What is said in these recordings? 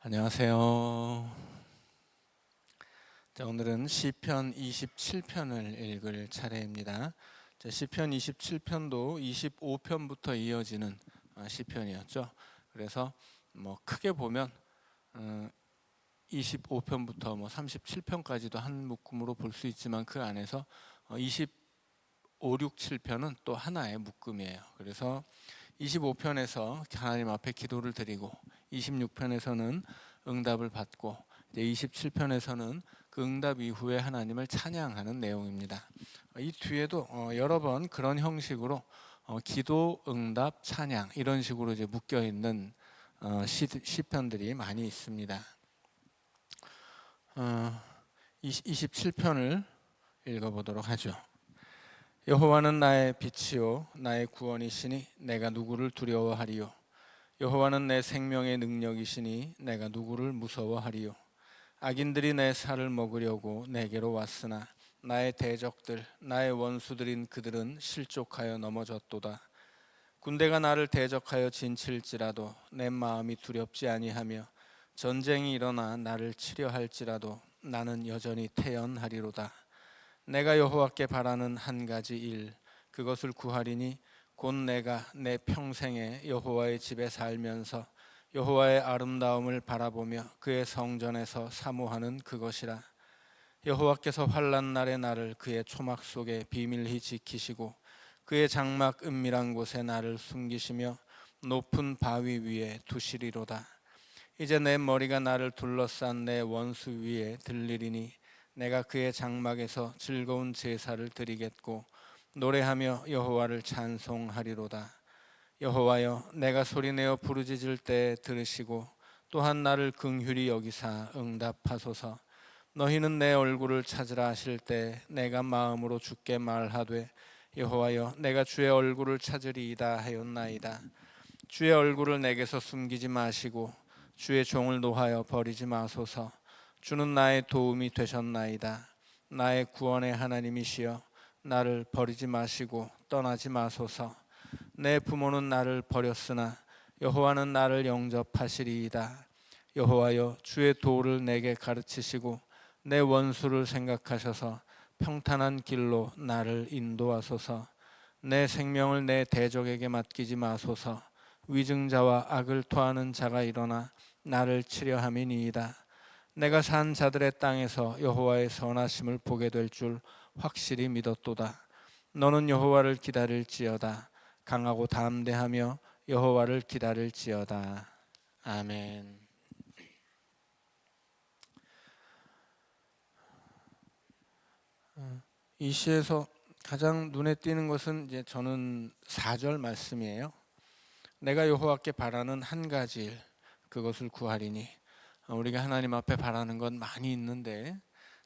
안녕하세요. 자, 오늘은 시편 27편을 읽을 차례입니다. 자, 시편 27편도 25편부터 이어지는 시편이었죠. 그래서 크게 보면 25편부터 37편까지도 한 묶음으로 볼 수 있지만 그 안에서 25, 6, 7편은 또 하나의 묶음이에요. 그래서 25편에서 하나님 앞에 기도를 드리고 26편에서는 응답을 받고 이제 27편에서는 그 응답 이후에 하나님을 찬양하는 내용입니다. 이 뒤에도 여러 번 그런 형식으로 기도, 응답, 찬양 이런 식으로 이제 묶여 있는 시편들이 많이 있습니다. 27편을 읽어보도록 하죠. 여호와는 나의 빛이요 나의 구원이시니 내가 누구를 두려워하리요. 여호와는 내 생명의 능력이시니 내가 누구를 무서워하리요. 악인들이 내 살을 먹으려고 내게로 왔으나 나의 대적들 나의 원수들인 그들은 실족하여 넘어졌도다. 군대가 나를 대적하여 진칠지라도 내 마음이 두렵지 아니하며 전쟁이 일어나 나를 치려 할지라도 나는 여전히 태연하리로다. 내가 여호와께 바라는 한 가지 일 그것을 구하리니 곧 내가 내 평생에 여호와의 집에 살면서 여호와의 아름다움을 바라보며 그의 성전에서 사모하는 그것이라. 여호와께서 환난 날에 나를 그의 초막 속에 비밀히 지키시고 그의 장막 은밀한 곳에 나를 숨기시며 높은 바위 위에 두시리로다. 이제 내 머리가 나를 둘러싼 내 원수 위에 들리리니 내가 그의 장막에서 즐거운 제사를 드리겠고 노래하며 여호와를 찬송하리로다. 여호와여, 내가 소리내어 부르짖을 때 들으시고 또한 나를 긍휼히 여기사 응답하소서. 너희는 내 얼굴을 찾으라 하실 때 내가 마음으로 주께 말하되 여호와여, 내가 주의 얼굴을 찾으리이다 하였나이다. 주의 얼굴을 내게서 숨기지 마시고 주의 종을 노하여 버리지 마소서. 주는 나의 도움이 되셨나이다. 나의 구원의 하나님이시여, 나를 버리지 마시고 떠나지 마소서. 내 부모는 나를 버렸으나 여호와는 나를 영접하시리이다. 여호와여, 주의 도를 내게 가르치시고 내 원수를 생각하셔서 평탄한 길로 나를 인도하소서. 내 생명을 내 대적에게 맡기지 마소서. 위증자와 악을 토하는 자가 일어나 나를 치려 함이니이다. 내가 산 자들의 땅에서 여호와의 선하심을 보게 될 줄 확실히 믿었도다. 너는 여호와를 기다릴지어다. 강하고 담대하며 여호와를 기다릴지어다. 아멘. 이 시에서 가장 눈에 띄는 것은 이제 저는 4절 말씀이에요. 내가 여호와께 바라는 한 가지 일 그것을 구하리니. 우리가 하나님 앞에 바라는 건 많이 있는데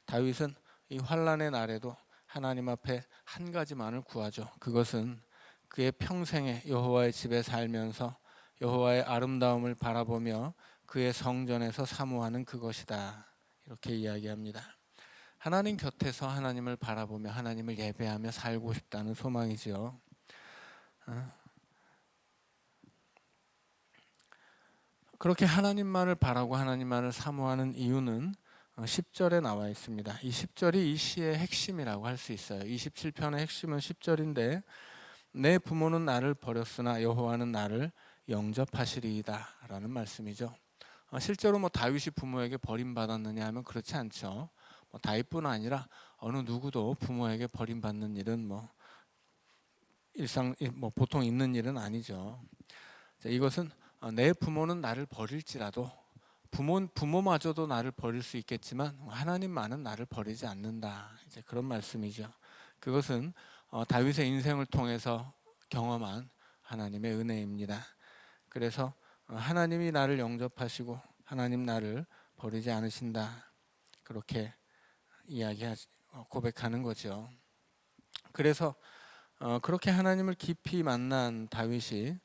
다윗은 이 환난의 날에도 하나님 앞에 한 가지만을 구하죠. 그것은 그의 평생에 여호와의 집에 살면서 여호와의 아름다움을 바라보며 그의 성전에서 사모하는 그것이다. 이렇게 이야기합니다. 하나님 곁에서 하나님을 바라보며 하나님을 예배하며 살고 싶다는 소망이지요. 그렇게 하나님만을 바라고 하나님만을 사모하는 이유는 10절에 나와 있습니다. 이 10절이 이 시의 핵심이라고 할 수 있어요. 27편의 핵심은 10절인데 내 부모는 나를 버렸으나 여호와는 나를 영접하시리이다 라는 말씀이죠. 실제로 다윗이 부모에게 버림받았느냐 하면 그렇지 않죠. 다윗뿐 아니라 어느 누구도 부모에게 버림받는 일은 일상 보통 있는 일은 아니죠. 자, 이것은 내 부모는 나를 버릴지라도 부모마저도 나를 버릴 수 있겠지만 하나님만은 나를 버리지 않는다. 이제 그런 말씀이죠. 그것은 다윗의 인생을 통해서 경험한 하나님의 은혜입니다. 그래서 하나님이 나를 영접하시고 하나님 나를 버리지 않으신다. 그렇게 고백하는 거죠. 그래서 그렇게 하나님을 깊이 만난 다윗이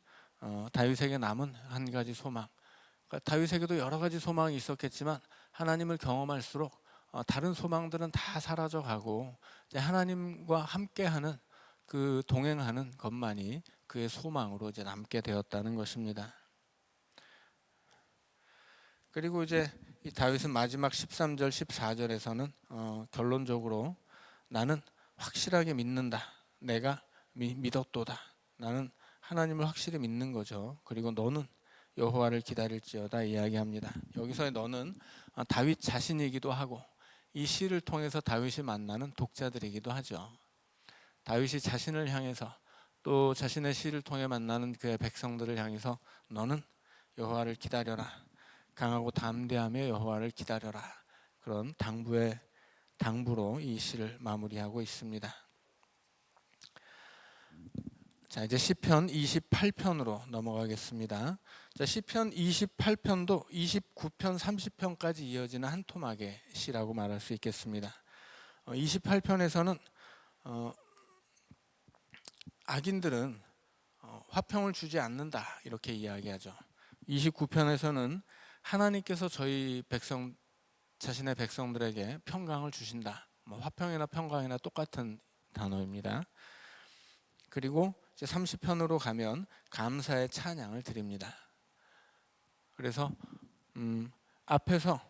다윗에게 남은 한 가지 소망. 그러니까 다윗에게도 여러 가지 소망이 있었겠지만 하나님을 경험할수록 다른 소망들은 다 사라져가고 이제 하나님과 함께하는 그 동행하는 것만이 그의 소망으로 이제 남게 되었다는 것입니다. 그리고 이제 이 다윗은 마지막 13절 14절에서는 결론적으로 나는 확실하게 믿는다. 내가 믿었도다. 나는 하나님을 확실히 믿는 거죠. 그리고 너는 여호와를 기다릴지어다 이야기합니다. 여기서의 너는 다윗 자신이기도 하고 이 시를 통해서 다윗이 만나는 독자들이기도 하죠. 다윗이 자신을 향해서 또 자신의 시를 통해 만나는 그의 백성들을 향해서 너는 여호와를 기다려라. 강하고 담대하며 여호와를 기다려라. 그런 당부로 이 시를 마무리하고 있습니다. 자, 이제 시편 28편으로 넘어가겠습니다. 자, 시편 28편도 29편, 30편까지 이어지는 한 토막의 시라고 말할 수 있겠습니다. 28편에서는 악인들은 화평을 주지 않는다 이렇게 이야기하죠. 29편에서는 하나님께서 저희 자신의 백성들에게 평강을 주신다. 화평이나 평강이나 똑같은 단어입니다. 그리고 이제 30편으로 가면 감사의 찬양을 드립니다. 그래서 앞에서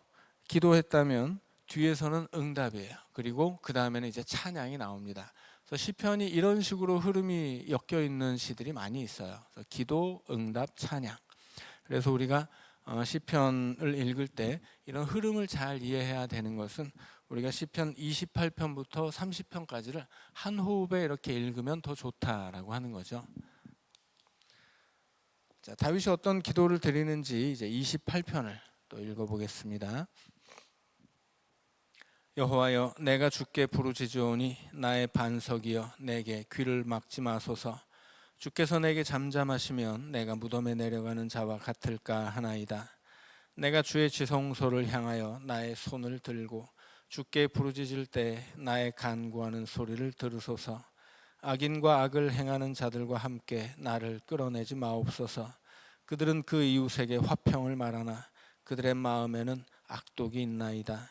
기도했다면 뒤에서는 응답이에요. 그리고 그 다음에는 이제 찬양이 나옵니다. 그래서 시편이 이런 식으로 흐름이 엮여 있는 시들이 많이 있어요. 그래서 기도, 응답, 찬양. 그래서 우리가 시편을 읽을 때 이런 흐름을 잘 이해해야 되는 것은 우리가 시편 28편부터 30편까지를 한 호흡에 이렇게 읽으면 더 좋다라고 하는 거죠. 자, 다윗이 어떤 기도를 드리는지 이제 28편을 또 읽어보겠습니다. 여호와여, 내가 주께 부르짖으오니 나의 반석이여 내게 귀를 막지 마소서. 주께서 내게 잠잠하시면 내가 무덤에 내려가는 자와 같을까 하나이다. 내가 주의 지성소를 향하여 나의 손을 들고 주께 부르짖을 때 나의 간구하는 소리를 들으소서. 악인과 악을 행하는 자들과 함께 나를 끌어내지 마옵소서. 그들은 그 이웃에게 화평을 말하나 그들의 마음에는 악독이 있나이다.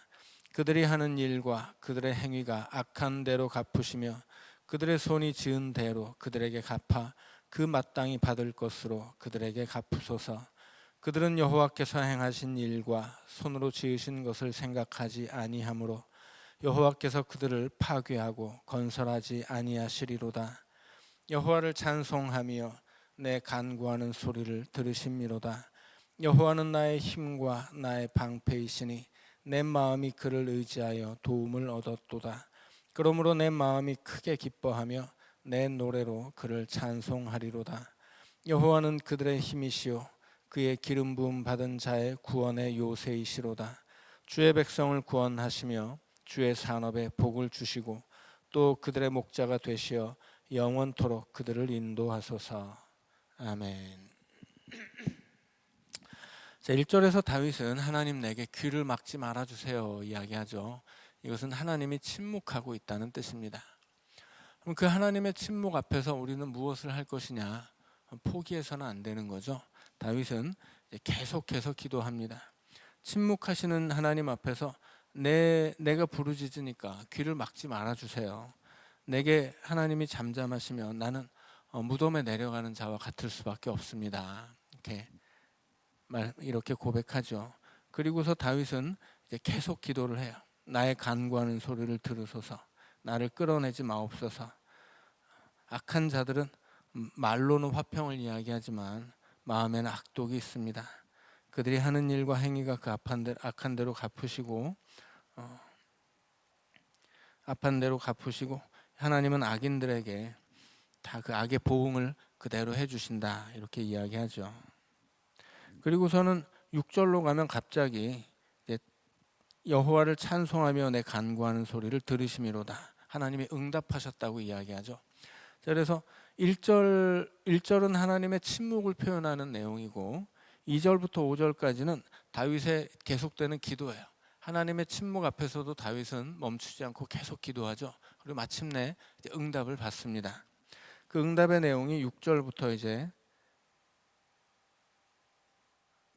그들이 하는 일과 그들의 행위가 악한 대로 갚으시며 그들의 손이 지은 대로 그들에게 갚아 그 마땅히 받을 것으로 그들에게 갚으소서. 그들은 여호와께서 행하신 일과 손으로 지으신 것을 생각하지 아니하므로 여호와께서 그들을 파괴하고 건설하지 아니하시리로다. 여호와를 찬송하며 내 간구하는 소리를 들으심이로다. 여호와는 나의 힘과 나의 방패이시니 내 마음이 그를 의지하여 도움을 얻었도다. 그러므로 내 마음이 크게 기뻐하며 내 노래로 그를 찬송하리로다. 여호와는 그들의 힘이시요 그의 기름 부음 받은 자의 구원의 요새이시로다. 주의 백성을 구원하시며 주의 산업에 복을 주시고 또 그들의 목자가 되시어 영원토록 그들을 인도하소서. 아멘. 자, 1절에서 다윗은 하나님 내게 귀를 막지 말아주세요 이야기하죠. 이것은 하나님이 침묵하고 있다는 뜻입니다. 그럼 그 하나님의 침묵 앞에서 우리는 무엇을 할 것이냐? 포기해서는 안 되는 거죠. 다윗은 계속해서 기도합니다. 침묵하시는 하나님 앞에서 내가 부르짖으니까 귀를 막지 말아주세요. 내게 하나님이 잠잠하시면 나는 무덤에 내려가는 자와 같을 수밖에 없습니다. 이렇게 고백하죠. 그리고서 다윗은 이제 계속 기도를 해요. 나의 간구하는 소리를 들으소서. 나를 끌어내지 마옵소서. 악한 자들은 말로는 화평을 이야기하지만 마음에는 악독이 있습니다. 그들이 하는 일과 행위가 그 악한 대로 갚으시고 하나님은 악인들에게 다 그 악의 보응을 그대로 해주신다 이렇게 이야기하죠. 그리고서는 6절로 가면 갑자기 여호와를 찬송하며 내 간구하는 소리를 들으심이로다. 하나님이 응답하셨다고 이야기하죠. 그래서 1절은 하나님의 침묵을 표현하는 내용이고 2절부터 5절까지는 다윗의 계속되는 기도예요. 하나님의 침묵 앞에서도 다윗은 멈추지 않고 계속 기도하죠. 그리고 마침내 응답을 받습니다. 그 응답의 내용이 6절부터 이제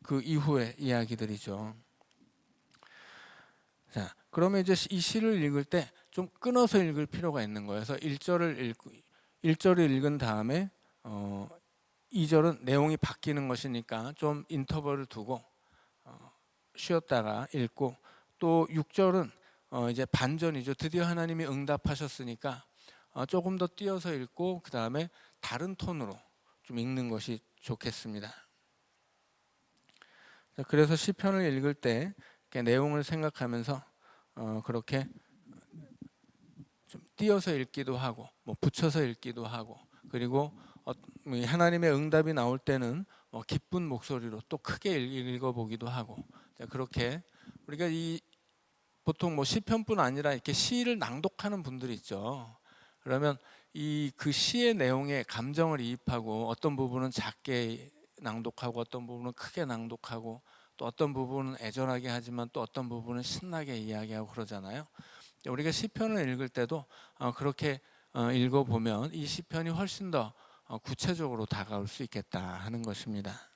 그 이후의 이야기들이죠. 자, 그러면 이제 이 시를 읽을 때 좀 끊어서 읽을 필요가 있는 거예요. 그래서 1절을 읽은 다음에 2절은 내용이 바뀌는 것이니까 좀 인터벌을 두고 쉬었다가 읽고, 또 6절은 이제 반전이죠. 드디어 하나님이 응답하셨으니까 조금 더 띄어서 읽고 그 다음에 다른 톤으로 좀 읽는 것이 좋겠습니다. 그래서 시편을 읽을 때 내용을 생각하면서 그렇게 좀 띄어서 읽기도 하고, 뭐 붙여서 읽기도 하고, 그리고 하나님의 응답이 나올 때는 기쁜 목소리로 또 크게 읽어보기도 하고, 그렇게 우리가 보통 뭐 시편뿐 아니라 이렇게 시를 낭독하는 분들이 있죠. 그러면 그 시의 내용에 감정을 이입하고, 어떤 부분은 작게 낭독하고 어떤 부분은 크게 낭독하고, 또 어떤 부분은 애절하게 하지만 또 어떤 부분은 신나게 이야기하고 그러잖아요. 우리가 시편을 읽을 때도 그렇게 읽어보면 이 시편이 훨씬 더 구체적으로 다가올 수 있겠다 하는 것입니다.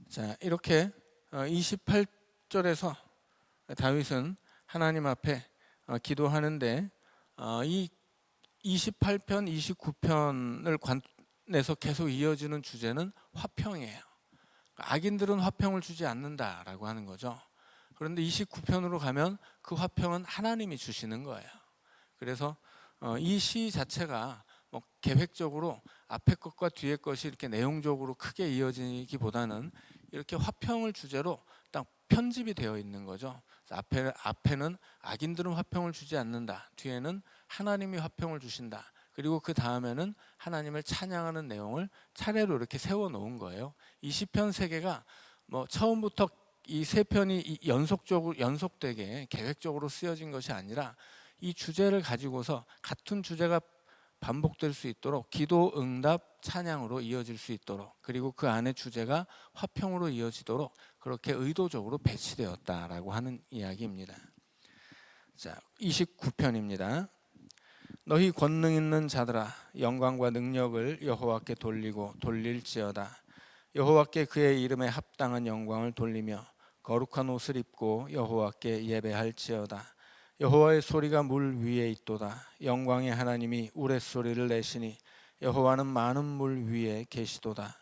자, 이렇게 28절에서 다윗은 하나님 앞에 기도하는데, 이 28편, 29편을 관해서 계속 이어지는 주제는 화평이에요. 악인들은 화평을 주지 않는다라고 하는 거죠. 그런데 29편으로 가면 그 화평은 하나님이 주시는 거예요. 그래서 이 시 자체가 뭐 계획적으로 앞에 것과 뒤에 것이 이렇게 내용적으로 크게 이어지기보다는 이렇게 화평을 주제로 딱 편집이 되어 있는 거죠. 앞에는 악인들은 화평을 주지 않는다, 뒤에는 하나님이 화평을 주신다, 그리고 그 다음에는 하나님을 찬양하는 내용을 차례로 이렇게 세워놓은 거예요. 이 시편 세 개가 뭐 처음부터 이 세 편이 연속되게 계획적으로 쓰여진 것이 아니라, 이 주제를 가지고서 같은 주제가 반복될 수 있도록 기도, 응답, 찬양으로 이어질 수 있도록, 그리고 그 안에 주제가 화평으로 이어지도록 그렇게 의도적으로 배치되었다라고 하는 이야기입니다. 자, 29편입니다. 너희 권능 있는 자들아, 영광과 능력을 여호와께 돌리고 돌릴지어다. 여호와께 그의 이름에 합당한 영광을 돌리며 거룩한 옷을 입고 여호와께 예배할지어다. 여호와의 소리가 물 위에 있도다. 영광의 하나님이 우레소리를 내시니 여호와는 많은 물 위에 계시도다.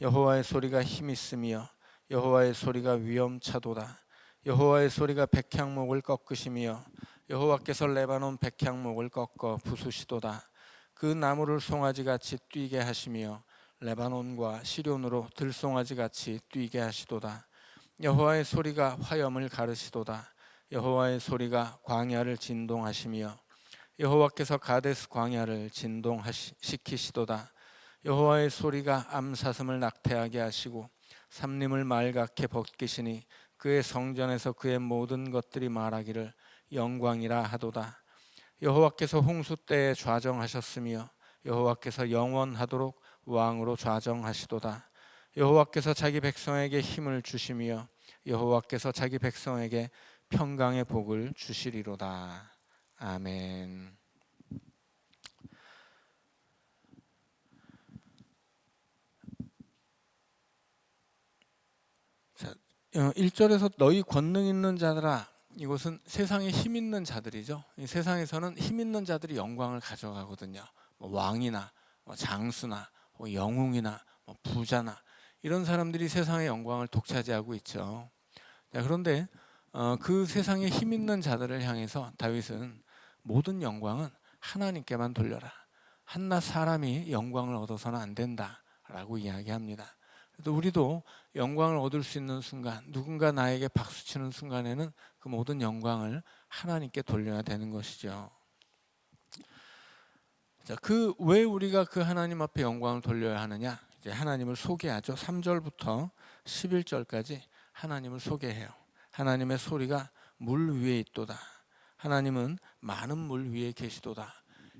여호와의 소리가 힘 있으며 여호와의 소리가 위엄차도다. 여호와의 소리가 백향목을 꺾으시며 여호와께서 레바논 백향목을 꺾어 부수시도다. 그 나무를 송아지같이 뛰게 하시며 레바논과 시련으로 들송아지같이 뛰게 하시도다. 여호와의 소리가 화염을 가르시도다. 여호와의 소리가 광야를 진동하시며 여호와께서 가데스 광야를 진동시키시도다. 여호와의 소리가 암사슴을 낙태하게 하시고 삼림을 말갛게 벗기시니 그의 성전에서 그의 모든 것들이 말하기를 영광이라 하도다. 여호와께서 홍수 때에 좌정하셨으며 여호와께서 영원하도록 왕으로 좌정하시도다. 여호와께서 자기 백성에게 힘을 주시며 여호와께서 자기 백성에게 평강의 복을 주시리로다. 아멘. 자, 1절에서 너희 권능 있는 자들아, 이것은 세상에 힘 있는 자들이죠. 이 세상에서는 힘 있는 자들이 영광을 가져가거든요. 뭐 왕이나 뭐 장수나 뭐 영웅이나 뭐 부자나 이런 사람들이 세상의 영광을 독차지하고 있죠. 자, 그런데 그 세상에 힘 있는 자들을 향해서 다윗은 모든 영광은 하나님께만 돌려라. 한낱 사람이 영광을 얻어서는 안 된다라고 이야기합니다. 그래서 우리도 영광을 얻을 수 있는 순간, 누군가 나에게 박수치는 순간에는 그 모든 영광을 하나님께 돌려야 되는 것이죠. 자, 왜 우리가 그 하나님 앞에 영광을 돌려야 하느냐? 이제 하나님을 소개하죠. 3절부터 11절까지 하나님을 소개해요. 하나님의 소리가 물 위에 있도다. 하나님은 많은 물 위에 계시도다.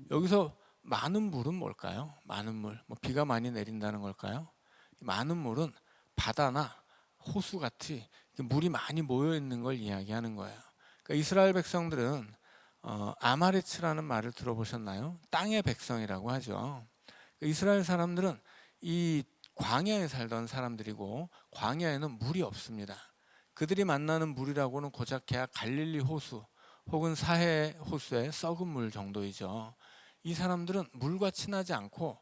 여기서 많은 물은 뭘까요? 많은 물, 뭐 비가 많이 내린다는 걸까요? 많은 물은 바다나 호수같이 물이 많이 모여 있는 걸 이야기하는 거예요. 그러니까 이스라엘 백성들은 아마레츠라는 말을 들어보셨나요? 땅의 백성이라고 하죠. 이스라엘 사람들은 이 광야에 살던 사람들이고, 광야에는 물이 없습니다. 그들이 만나는 물이라고는 고작해야 갈릴리 호수 혹은 사해 호수의 썩은 물 정도이죠. 이 사람들은 물과 친하지 않고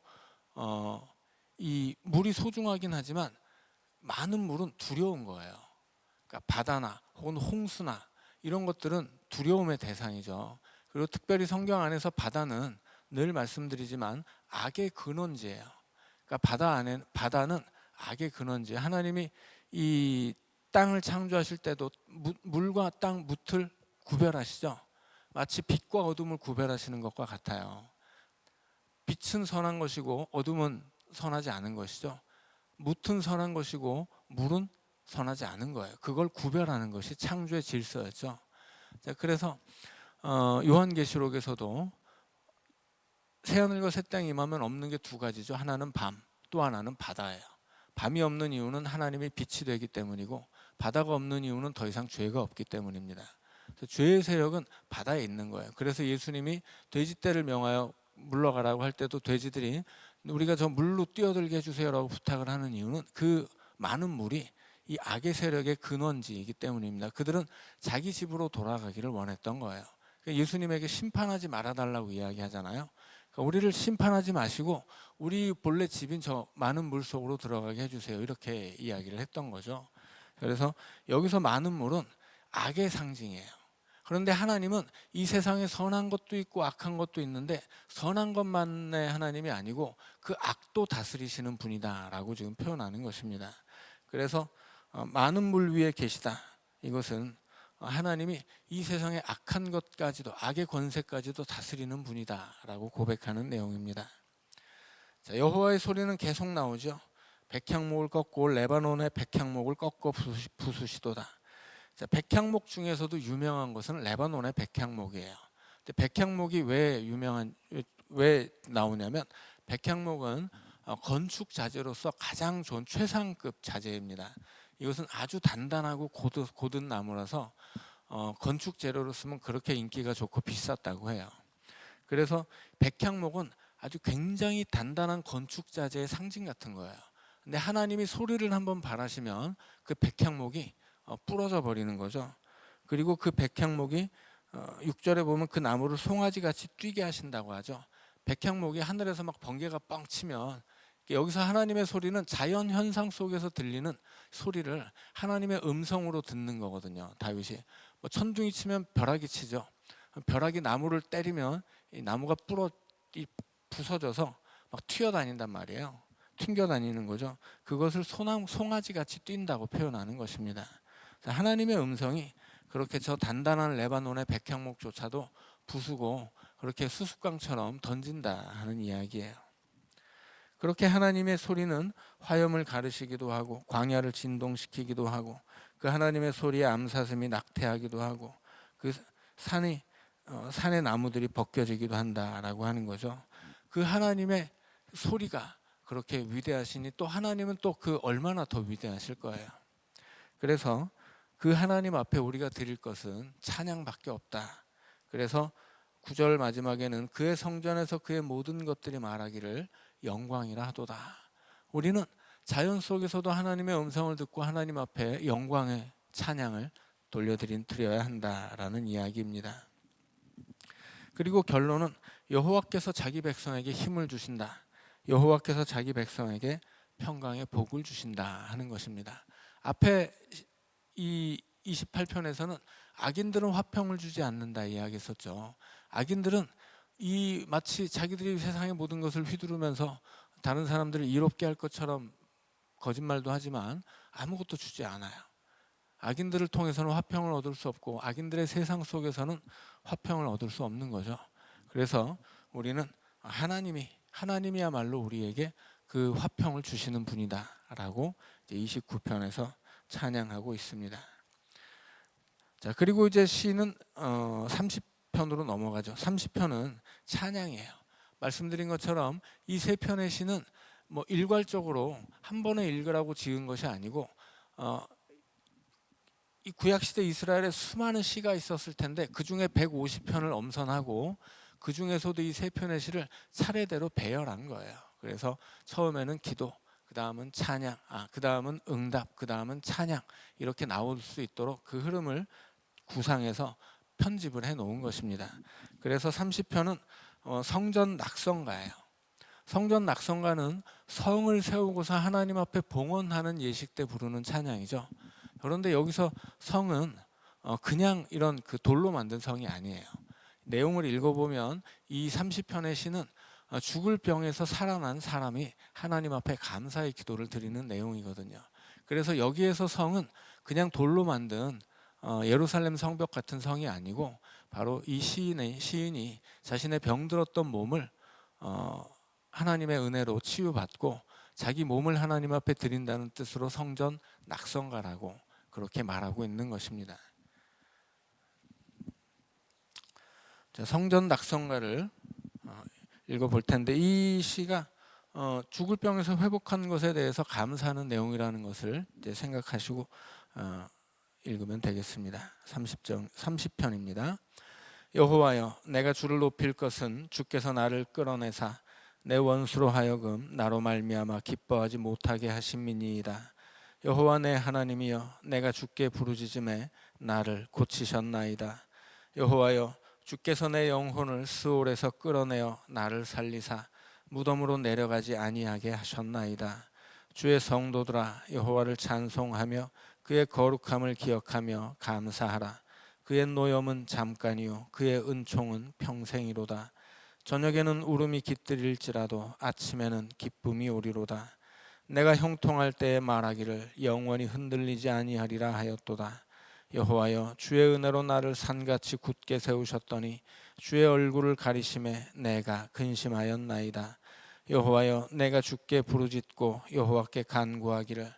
이 물이 소중하긴 하지만 많은 물은 두려운 거예요. 그러니까 바다나 혹은 홍수나 이런 것들은 두려움의 대상이죠. 그리고 특별히 성경 안에서 바다는 늘 말씀드리지만 악의 근원지예요. 그러니까 바다는 악의 근원지. 하나님이 이 땅을 창조하실 때도 물과 땅 뭇을 구별하시죠. 마치 빛과 어둠을 구별하시는 것과 같아요. 빛은 선한 것이고 어둠은 선하지 않은 것이죠. 뭇은 선한 것이고 물은 선하지 않은 거예요. 그걸 구별하는 것이 창조의 질서였죠. 자, 그래서 요한계시록에서도 새하늘과 새 땅이 임하면 없는 게 두 가지죠. 하나는 밤, 또 하나는 바다예요. 밤이 없는 이유는 하나님이 빛이 되기 때문이고, 바다가 없는 이유는 더 이상 죄가 없기 때문입니다. 죄의 세력은 바다에 있는 거예요. 그래서 예수님이 돼지떼를 명하여 물러가라고 할 때도 돼지들이 우리가 저 물로 뛰어들게 해주세요라고 부탁을 하는 이유는 그 많은 물이 이 악의 세력의 근원지이기 때문입니다. 그들은 자기 집으로 돌아가기를 원했던 거예요. 예수님에게 심판하지 말아달라고 이야기하잖아요. 그러니까 우리를 심판하지 마시고 우리 본래 집인 저 많은 물 속으로 들어가게 해주세요, 이렇게 이야기를 했던 거죠. 그래서 여기서 많은 물은 악의 상징이에요. 그런데 하나님은 이 세상에 선한 것도 있고 악한 것도 있는데 선한 것만의 하나님이 아니고 그 악도 다스리시는 분이다라고 지금 표현하는 것입니다. 그래서 많은 물 위에 계시다, 이것은 하나님이 이 세상의 악한 것까지도, 악의 권세까지도 다스리는 분이다라고 고백하는 내용입니다. 자, 여호와의 소리는 계속 나오죠. 백향목을 꺾고 레바논의 백향목을 꺾어 부수시도다. 자, 백향목 중에서도 유명한 것은 레바논의 백향목이에요. 근데 백향목이 왜 나오냐면, 백향목은 건축 자재로서 가장 좋은 최상급 자재입니다. 이것은 아주 단단하고 고든 나무라서 건축 재료로 쓰면 그렇게 인기가 좋고 비쌌다고 해요. 그래서 백향목은 아주 굉장히 단단한 건축 자재의 상징 같은 거예요. 근데 하나님이 소리를 한번 발하시면 그 백향목이 부러져 버리는 거죠. 그리고 그 백향목이 6절에 보면 그 나무를 송아지 같이 뛰게 하신다고 하죠. 백향목이 하늘에서 막 번개가 뻥 치면, 여기서 하나님의 소리는 자연 현상 속에서 들리는 소리를 하나님의 음성으로 듣는 거거든요. 다윗이 천둥이 치면 벼락이 치죠. 벼락이 나무를 때리면 이 나무가 부서져서 막 튀어다닌단 말이에요. 튕겨다니는 거죠. 그것을 송아지 같이 뛴다고 표현하는 것입니다. 하나님의 음성이 그렇게 저 단단한 레바논의 백향목조차도 부수고 그렇게 수수깡처럼 던진다 하는 이야기예요. 그렇게 하나님의 소리는 화염을 가르시기도 하고 광야를 진동시키기도 하고 그 하나님의 소리에 암사슴이 낙태하기도 하고 그 산의 나무들이 벗겨지기도 한다라고 하는 거죠. 그 하나님의 소리가 그렇게 위대하시니 또 하나님은 또 그 얼마나 더 위대하실 거예요. 그래서 그 하나님 앞에 우리가 드릴 것은 찬양밖에 없다. 그래서 9절 마지막에는 그의 성전에서 그의 모든 것들이 말하기를 영광이라 하도다. 우리는 자연 속에서도 하나님의 음성을 듣고 하나님 앞에 영광의 찬양을 돌려드려야 한다라는 이야기입니다. 그리고 결론은 여호와께서 자기 백성에게 힘을 주신다. 여호와께서 자기 백성에게 평강의 복을 주신다 하는 것입니다. 앞에 이 28편에서는 악인들은 화평을 주지 않는다 이야기했었죠. 악인들은 마치 자기들이 세상의 모든 것을 휘두르면서 다른 사람들을 이롭게 할 것처럼 거짓말도 하지만 아무것도 주지 않아요. 악인들을 통해서는 화평을 얻을 수 없고 악인들의 세상 속에서는 화평을 얻을 수 없는 거죠. 그래서 우리는 하나님이야말로 우리에게 그 화평을 주시는 분이다라고 29편에서 찬양하고 있습니다. 자, 그리고 이제 시는 30편으로 넘어가죠. 30편은 찬양이에요. 말씀드린 것처럼 이 세 편의 시는 일괄적으로 한 번에 읽으라고 지은 것이 아니고 이 구약시대 이스라엘에 수많은 시가 있었을 텐데 그 중에 150편을 엄선하고 그 중에서도 이 세 편의 시를 차례대로 배열한 거예요. 그래서 처음에는 기도, 그 다음은 찬양, 그 다음은 응답, 그 다음은 찬양, 이렇게 나올 수 있도록 그 흐름을 구상해서 편집을 해 놓은 것입니다. 그래서 30편은 성전 낙성가예요. 성전 낙성가는 성을 세우고서 하나님 앞에 봉헌하는 예식 때 부르는 찬양이죠. 그런데 여기서 성은 그냥 이런 그 돌로 만든 성이 아니에요. 내용을 읽어보면 이 30편의 시는 죽을 병에서 살아난 사람이 하나님 앞에 감사의 기도를 드리는 내용이거든요. 그래서 여기에서 성은 그냥 돌로 만든 예루살렘 성벽 같은 성이 아니고 바로 이 시인이 자신의 병들었던 몸을 하나님의 은혜로 치유받고 자기 몸을 하나님 앞에 드린다는 뜻으로 성전 낙성가라고 그렇게 말하고 있는 것입니다. 자, 성전 낙성가를 읽어볼 텐데 이 시가 죽을 병에서 회복한 것에 대해서 감사하는 내용이라는 것을 이제 생각하시고 읽으면 되겠습니다. 30편입니다. 여호와여, 내가 주를 높일 것은 주께서 나를 끌어내사 내 원수로 하여금 나로 말미암아 기뻐하지 못하게 하심이니이다. 여호와 내 하나님이여, 내가 주께 부르짖음에 나를 고치셨나이다. 여호와여, 주께서 내 영혼을 스올에서 끌어내어 나를 살리사 무덤으로 내려가지 아니하게 하셨나이다. 주의 성도들아, 여호와를 찬송하며 그의 거룩함을 기억하며 감사하라. 그의 노염은 잠깐이요 그의 은총은 평생이로다. 저녁에는 울음이 깃들일지라도 아침에는 기쁨이 오리로다. 내가 형통할 때에 말하기를 영원히 흔들리지 아니하리라 하였도다. 여호와여, 주의 은혜로 나를 산같이 굳게 세우셨더니 주의 얼굴을 가리심에 내가 근심하였나이다. 여호와여, 내가 주께 부르짖고 여호와께 간구하기를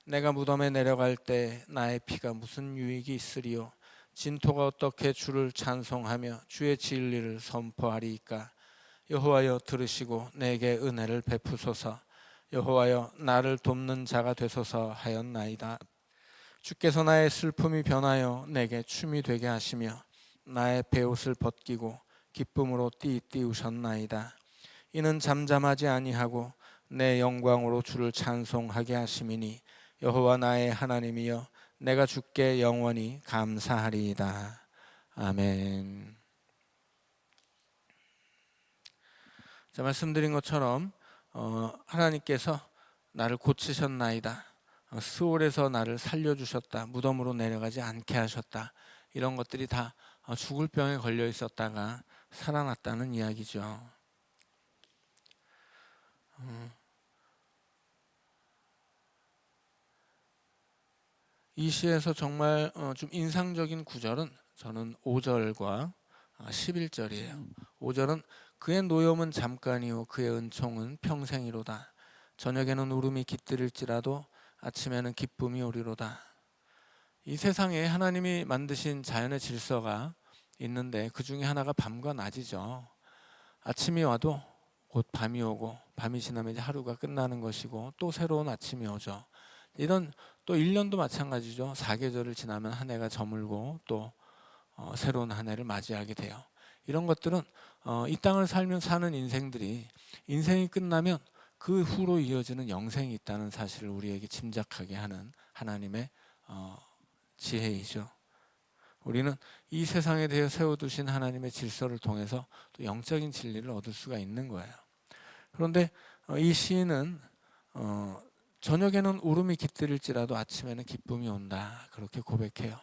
내가 무덤에 내려갈 때 나의 피가 무슨 유익이 있으리요. 진토가 어떻게 주를 찬송하며 주의 진리를 선포하리이까. 여호와여, 들으시고 내게 은혜를 베푸소서. 여호와여, 나를 돕는 자가 되소서 하였나이다. 주께서 나의 슬픔이 변하여 내게 춤이 되게 하시며 나의 베옷을 벗기고 기쁨으로 띠우셨나이다. 이는 잠잠하지 아니하고 내 영광으로 주를 찬송하게 하심이니 여호와 나의 하나님이여, 내가 주께 영원히 감사하리이다. 아멘. 자, 말씀드린 것처럼 하나님께서 나를 고치셨나이다. 스올에서 나를 살려주셨다. 무덤으로 내려가지 않게 하셨다. 이런 것들이 다 죽을 병에 걸려 있었다가 살아났다는 이야기죠. 이 시에서 정말 좀 인상적인 구절은 저는 5절과 11절이에요. 5절은 그의 노염은 잠깐이요 그의 은총은 평생이로다. 저녁에는 울음이 깃들일지라도 아침에는 기쁨이 오리로다. 이 세상에 하나님이 만드신 자연의 질서가 있는데 그 중에 하나가 밤과 낮이죠. 아침이 와도 곧 밤이 오고 밤이 지나면 이제 하루가 끝나는 것이고 또 새로운 아침이 오죠. 이런 또 1년도 마찬가지죠. 4계절을 지나면 한 해가 저물고 또 새로운 한 해를 맞이하게 돼요. 이런 것들은 이 땅을 살면 사는 인생들이 인생이 끝나면 그 후로 이어지는 영생이 있다는 사실을 우리에게 짐작하게 하는 하나님의 지혜이죠. 우리는 이 세상에 대해 세워두신 하나님의 질서를 통해서 또 영적인 진리를 얻을 수가 있는 거예요. 그런데 이 시인은 저녁에는 울음이 깃들일지라도 아침에는 기쁨이 온다, 그렇게 고백해요.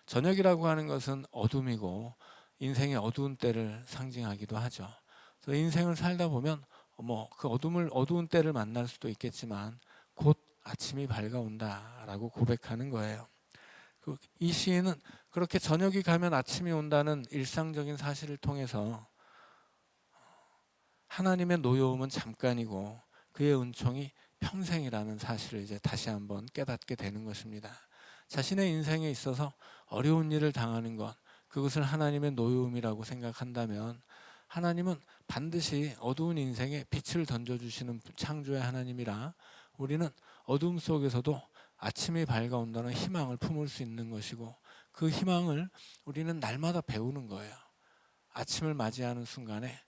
저녁이라고 하는 것은 어둠이고 인생의 어두운 때를 상징하기도 하죠. 그래서 인생을 살다 보면 그 어두운 때를 만날 수도 있겠지만 곧 아침이 밝아온다라고 고백하는 거예요. 이 시인은 그렇게 저녁이 가면 아침이 온다는 일상적인 사실을 통해서 하나님의 노여움은 잠깐이고 그의 은총이 평생이라는 사실을 이제 다시 한번 깨닫게 되는 것입니다. 자신의 인생에 있어서 어려운 일을 당하는 것, 그것을 하나님의 노여움이라고 생각한다면 하나님은 반드시 어두운 인생에 빛을 던져주시는 창조의 하나님이라 우리는 어둠 속에서도 아침이 밝아온다는 희망을 품을 수 있는 것이고 그 희망을 우리는 날마다 배우는 거예요. 아침을 맞이하는 순간에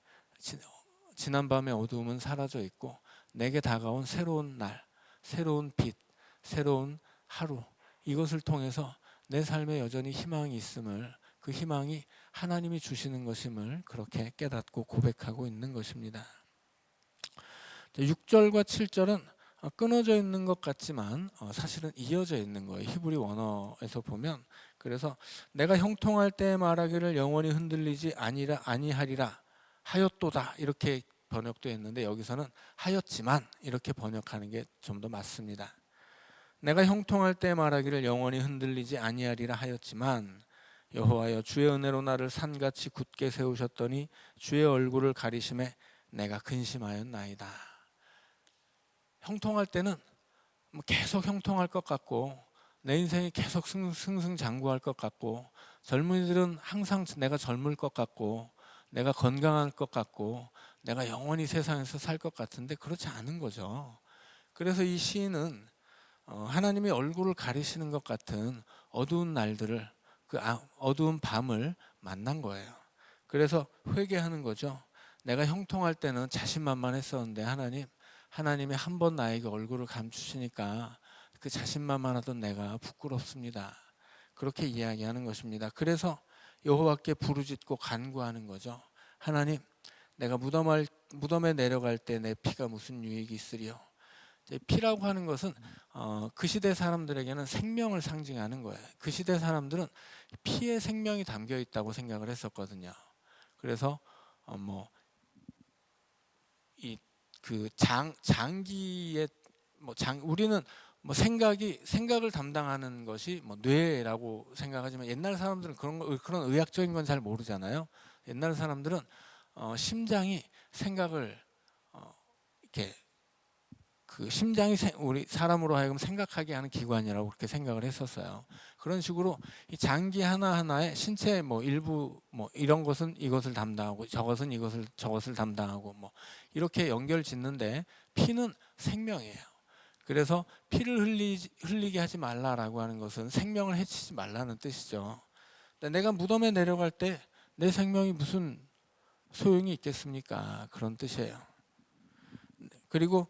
지난밤의 어두움은 사라져 있고 내게 다가온 새로운 날, 새로운 빛, 새로운 하루, 이것을 통해서 내 삶에 여전히 희망이 있음을, 그 희망이 하나님이 주시는 것임을 그렇게 깨닫고 고백하고 있는 것입니다. 6절과 7절은 끊어져 있는 것 같지만 사실은 이어져 있는 거예요. 히브리 원어에서 보면. 그래서 내가 형통할 때 말하기를 영원히 흔들리지 아니하리라 하였도다 이렇게 번역도 했는데, 여기서는 하였지만 이렇게 번역하는 게 좀 더 맞습니다. 내가 형통할 때 말하기를 영원히 흔들리지 아니하리라 하였지만 여호와여 주의 은혜로 나를 산같이 굳게 세우셨더니 주의 얼굴을 가리심에 내가 근심하였나이다. 형통할 때는 계속 형통할 것 같고 내 인생이 계속 승승장구할 것 같고 젊은이들은 항상 내가 젊을 것 같고 내가 건강할 것 같고 내가 영원히 세상에서 살 것 같은데 그렇지 않은 거죠. 그래서 이 시인은 하나님의 얼굴을 가리시는 것 같은 어두운 날들을, 그 어두운 밤을 만난 거예요. 그래서 회개하는 거죠. 내가 형통할 때는 자신만만했었는데 하나님이 한 번 나에게 얼굴을 감추시니까 그 자신만만하던 내가 부끄럽습니다. 그렇게 이야기하는 것입니다. 그래서 여호와께 부르짖고 간구하는 거죠. 하나님, 내가 무덤에 내려갈 때 내 피가 무슨 유익이 있으리요. 피라고 하는 것은 그 시대 사람들에게는 생명을 상징하는 거예요. 그 시대 사람들은 피에 생명이 담겨 있다고 생각을 했었거든요. 그래서 이 그 장기의 우리는 생각을 담당하는 것이 뇌라고 생각하지만 옛날 사람들은 그런 의학적인 건 잘 모르잖아요. 옛날 사람들은 심장이 생각을 이렇게 그 심장이 우리 사람으로 하여금 생각하게 하는 기관이라고 그렇게 생각을 했었어요. 그런 식으로 이 장기 하나하나에 신체 일부 이런 것은 이것을 담당하고 저것을 담당하고 이렇게 연결 짓는데 피는 생명이에요. 그래서 피를 흘리게 하지 말라라고 하는 것은 생명을 해치지 말라는 뜻이죠. 내가 무덤에 내려갈 때 내 생명이 무슨 소용이 있겠습니까? 그런 뜻이에요. 그리고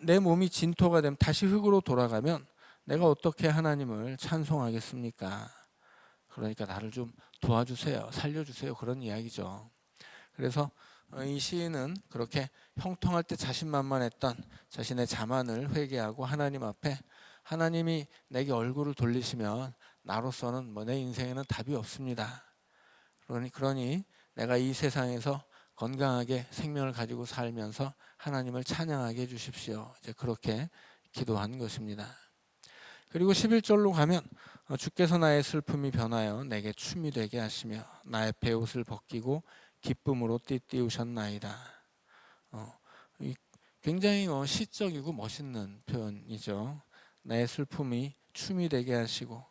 내 몸이 진토가 되면 다시 흙으로 돌아가면 내가 어떻게 하나님을 찬송하겠습니까? 그러니까 나를 좀 도와주세요, 살려주세요, 그런 이야기죠. 그래서 이 시인은 그렇게 형통할 때 자신만만했던 자신의 자만을 회개하고 하나님 앞에, 하나님이 내게 얼굴을 돌리시면 나로서는 내 인생에는 답이 없습니다. 그러니 내가 이 세상에서 건강하게 생명을 가지고 살면서 하나님을 찬양하게 해주십시오. 이제 그렇게 기도한 것입니다. 그리고 11절로 가면 주께서 나의 슬픔이 변하여 내게 춤이 되게 하시며 나의 베옷을 벗기고 기쁨으로 띠띠우셨나이다. 굉장히 시적이고 멋있는 표현이죠. 나의 슬픔이 춤이 되게 하시고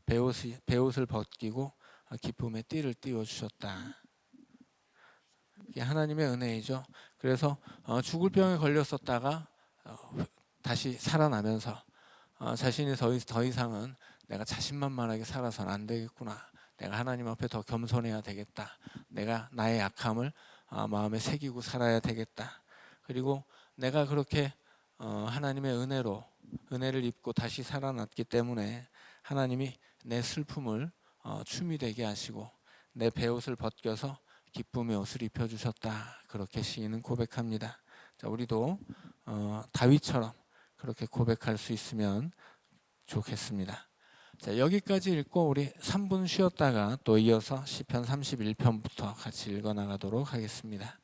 베옷을 벗기고 기쁨의 띠를 띄워주셨다. 이게 하나님의 은혜이죠. 그래서 죽을 병에 걸렸었다가 다시 살아나면서 자신이 더 이상은 내가 자신만만하게 살아서는 안 되겠구나. 내가 하나님 앞에 더 겸손해야 되겠다. 내가 나의 약함을 마음에 새기고 살아야 되겠다. 그리고 내가 그렇게 하나님의 은혜를 입고 다시 살아났기 때문에 하나님이 내 슬픔을 춤이 되게 하시고 내 베옷을 벗겨서 기쁨의 옷을 입혀주셨다. 그렇게 시인은 고백합니다. 자, 우리도 다윗처럼 그렇게 고백할 수 있으면 좋겠습니다. 자, 여기까지 읽고 우리 3분 쉬었다가 또 이어서 시편 31편부터 같이 읽어 나가도록 하겠습니다.